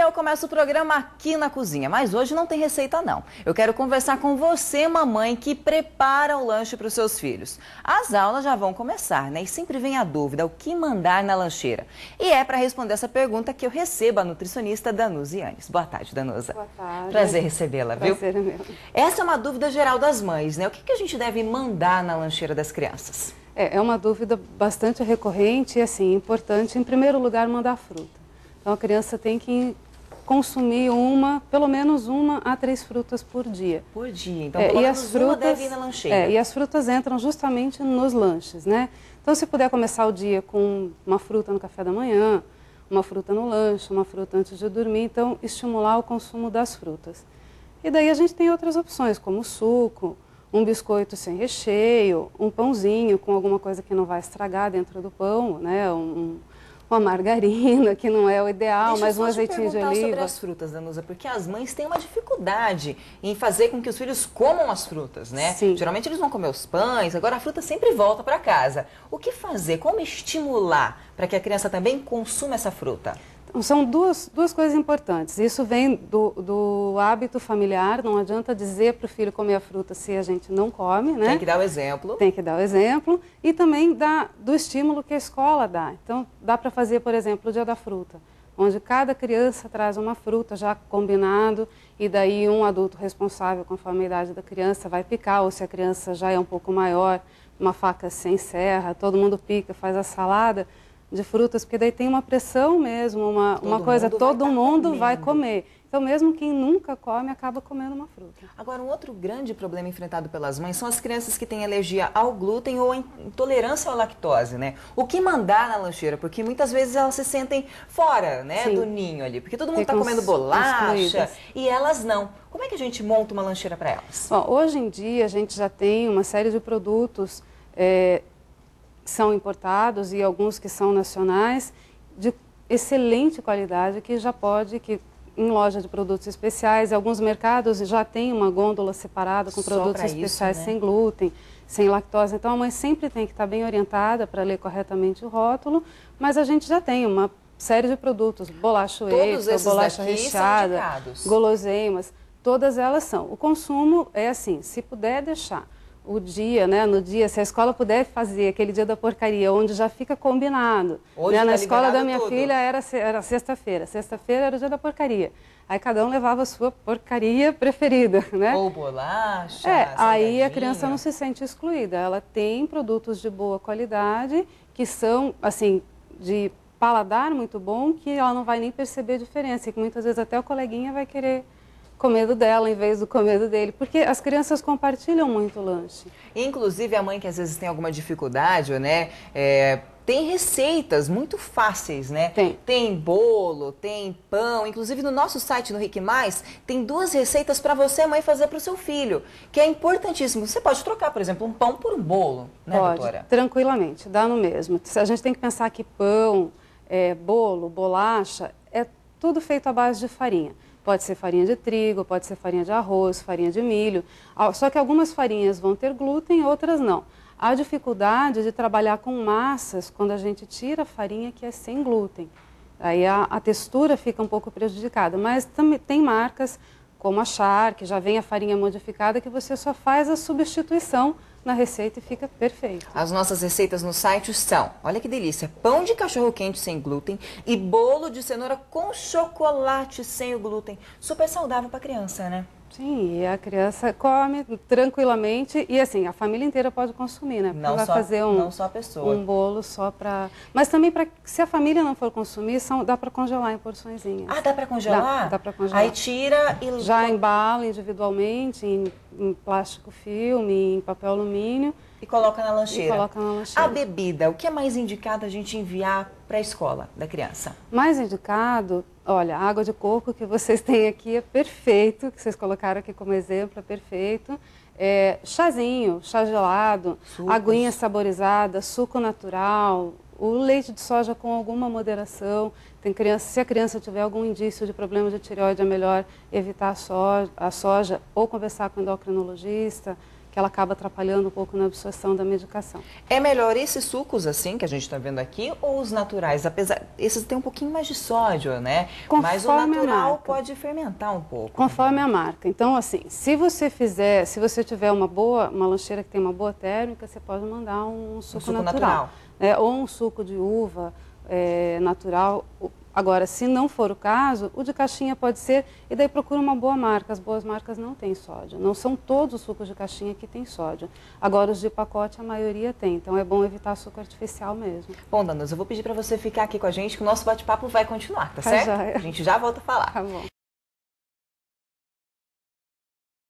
eu começo o programa Aqui na Cozinha, mas hoje não tem receita não. Eu quero conversar com você, mamãe, que prepara o lanche para os seus filhos. As aulas já vão começar, né? E sempre vem a dúvida, o que mandar na lancheira? E é para responder essa pergunta que eu recebo a nutricionista Danusa Yanes. Boa tarde, Danusa. Boa tarde. Prazer recebê-la, viu? Prazer é meu. Essa é uma dúvida geral das mães, né? O que a gente deve mandar na lancheira das crianças? É uma dúvida bastante recorrente e, assim, importante. Em primeiro lugar, mandar fruta. Então, a criança tem que consumir pelo menos 1 a 3 frutas por dia. Por dia, então pelo menos uma deve ir na lancheira. E as frutas entram justamente nos lanches, né? Então, se puder começar o dia com uma fruta no café da manhã, uma fruta no lanche, uma fruta antes de dormir, então estimular o consumo das frutas. E daí a gente tem outras opções, como suco, um biscoito sem recheio, um pãozinho com alguma coisa que não vai estragar dentro do pão, né? Uma margarina, que não é o ideal, mas um azeitinho de oliva. Deixa eu sobre as frutas, Danusa, porque as mães têm uma dificuldade em fazer com que os filhos comam as frutas, né? Sim. Geralmente eles vão comer os pães, agora a fruta sempre volta para casa. O que fazer? Como estimular para que a criança também consuma essa fruta? São duas coisas importantes. Isso vem do hábito familiar, não adianta dizer para o filho comer a fruta se a gente não come, né? Tem que dar o exemplo. Tem que dar o exemplo e também do estímulo que a escola dá. Então, dá para fazer, por exemplo, o dia da fruta, onde cada criança traz uma fruta já combinado e daí um adulto responsável, conforme a idade da criança, vai picar, ou se a criança já é um pouco maior, uma faca sem serra, todo mundo pica, faz a salada de frutas, porque daí tem uma pressão mesmo, uma coisa, todo mundo vai comer. Então, mesmo quem nunca come, acaba comendo uma fruta. Agora, um outro grande problema enfrentado pelas mães são as crianças que têm alergia ao glúten ou intolerância à lactose, né? O que mandar na lancheira? Porque muitas vezes elas se sentem fora, né, do ninho ali, porque todo mundo está comendo bolacha e elas não. Como é que a gente monta uma lancheira para elas? Bom, hoje em dia, a gente já tem uma série de produtos são importados e alguns que são nacionais, de excelente qualidade, que em loja de produtos especiais, alguns mercados já tem uma gôndola separada com produtos especiais, né? Sem glúten, sem lactose. Então, a mãe sempre tem que estar bem orientada para ler corretamente o rótulo, mas a gente já tem uma série de produtos, bolacha extra, bolacha recheada, guloseimas, todas elas são. O consumo é assim, se puder deixar o dia, né, no dia, se a escola puder fazer aquele dia da porcaria, onde já fica combinado. Hoje né? Na tá escola da minha tudo. filha era sexta-feira. Sexta-feira era o dia da porcaria. Aí cada um levava a sua porcaria preferida, né? Ou bolacha, aí a criança não se sente excluída. Ela tem produtos de boa qualidade, que são, assim, de paladar muito bom, que ela não vai nem perceber a diferença. E que muitas vezes até o coleguinha vai querer comer do dela em vez do comer do dele, porque as crianças compartilham muito o lanche. Inclusive a mãe que às vezes tem alguma dificuldade, né, tem receitas muito fáceis, né? Tem bolo, tem pão, inclusive no nosso site, no Rick Mais, tem 2 receitas para você, mãe, fazer para o seu filho, que é importantíssimo. Você pode trocar, por exemplo, um pão por um bolo, né, doutora? Tranquilamente, dá no mesmo. A gente tem que pensar que pão, bolo, bolacha, é tudo feito à base de farinha. Pode ser farinha de trigo, pode ser farinha de arroz, farinha de milho. Só que algumas farinhas vão ter glúten, outras não. Há dificuldade de trabalhar com massas quando a gente tira a farinha que é sem glúten. Aí a textura fica um pouco prejudicada. Mas também tem marcas como a Char, que já vem a farinha modificada, que você só faz a substituição na receita e fica perfeito. As nossas receitas no site são, olha que delícia, pão de cachorro-quente sem glúten e bolo de cenoura com chocolate sem o glúten. Super saudável para criança, né? Sim, e a criança come tranquilamente e assim, a família inteira pode consumir, né? Porque vai fazer não só a pessoa. Um bolo só para... Mas também, se a família não for consumir, dá para congelar em porçõezinhas. Ah, dá para congelar? Dá para congelar. Aí tira e... Já embala individualmente, em plástico filme, em papel alumínio. E coloca na lancheira. A bebida, o que é mais indicado a gente enviar para a escola da criança? Mais indicado, olha, a água de coco que vocês têm aqui é perfeito, que vocês colocaram aqui como exemplo, é perfeito. Chazinho, chá gelado, aguinha saborizada, suco natural, o leite de soja com alguma moderação. Se a criança tiver algum indício de problema de tireoide, é melhor evitar a soja ou conversar com o endocrinologista, que ela acaba atrapalhando um pouco na absorção da medicação. É melhor esses sucos assim que a gente está vendo aqui ou os naturais? Apesar, esses têm um pouquinho mais de sódio, né? Conforme mas o natural pode fermentar um pouco. Conforme a marca. Então, assim, se você tiver uma lancheira que tem uma boa térmica, você pode mandar um suco natural. Ou um suco de uva natural. Agora, se não for o caso, o de caixinha pode ser, e daí procura uma boa marca. As boas marcas não têm sódio. Não são todos os sucos de caixinha que têm sódio. Agora, os de pacote, a maioria tem. Então, é bom evitar açúcar artificial mesmo. Bom, Danusa, eu vou pedir para você ficar aqui com a gente, que o nosso bate-papo vai continuar, tá certo? Já é. A gente já volta a falar. Tá bom.